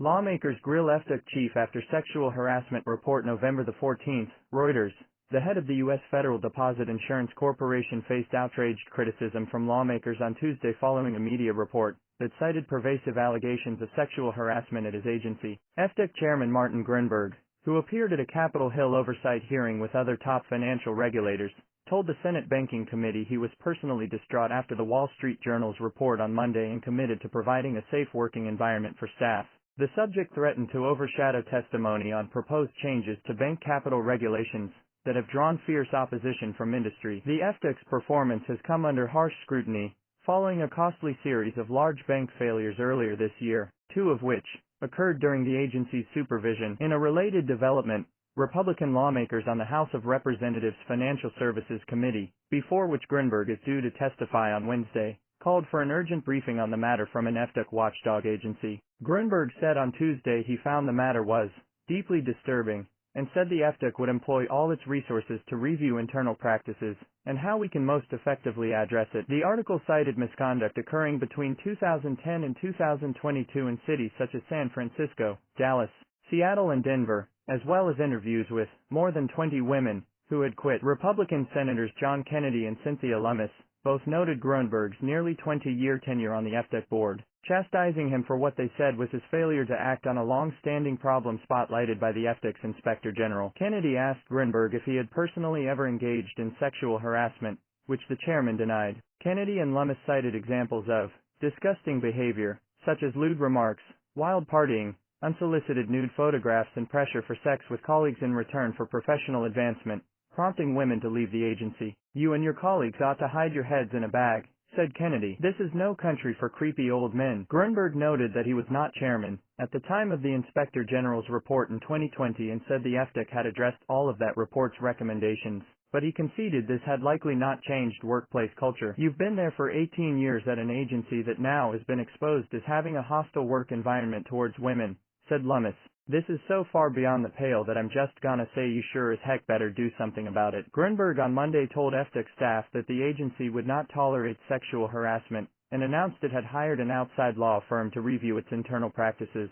Lawmakers grill FDIC chief after sexual harassment report November the 14th, Reuters. The head of the U.S. Federal Deposit Insurance Corporation faced outraged criticism from lawmakers on Tuesday following a media report that cited pervasive allegations of sexual harassment at his agency. FDIC Chairman Martin Gruenberg, who appeared at a Capitol Hill oversight hearing with other top financial regulators, told the Senate Banking Committee he was personally distraught after the Wall Street Journal's report on Monday and committed to providing a safe working environment for staff. The subject threatened to overshadow testimony on proposed changes to bank capital regulations that have drawn fierce opposition from industry. The FDIC's performance has come under harsh scrutiny, following a costly series of large bank failures earlier this year, two of which occurred during the agency's supervision. In a related development, Republican lawmakers on the House of Representatives Financial Services Committee, before which Gruenberg is due to testify on Wednesday, called for an urgent briefing on the matter from an FDIC watchdog agency. Gruenberg said on Tuesday he found the matter was deeply disturbing, and said the FDIC would employ all its resources to review internal practices and how we can most effectively address it. The article cited misconduct occurring between 2010 and 2022 in cities such as San Francisco, Dallas, Seattle and Denver, as well as interviews with more than 20 women who had quit. Republican Senators John Kennedy and Cynthia Lummis both noted Gruenberg's nearly 20-year tenure on the FDIC board, chastising him for what they said was his failure to act on a long-standing problem spotlighted by the FDIC's Inspector General. Kennedy asked Gruenberg if he had personally ever engaged in sexual harassment, which the chairman denied. Kennedy and Lummis cited examples of disgusting behavior, such as lewd remarks, wild partying, unsolicited nude photographs and pressure for sex with colleagues in return for professional advancement, prompting women to leave the agency. "You and your colleagues ought to hide your heads in a bag," said Kennedy. "This is no country for creepy old men." Gruenberg noted that he was not chairman at the time of the Inspector General's report in 2020 and said the FDIC had addressed all of that report's recommendations, but he conceded this had likely not changed workplace culture. "You've been there for 18 years at an agency that now has been exposed as having a hostile work environment towards women," said Lummis. "This is so far beyond the pale that I'm just gonna say you sure as heck better do something about it." Gruenberg on Monday told FDIC staff that the agency would not tolerate sexual harassment and announced it had hired an outside law firm to review its internal practices.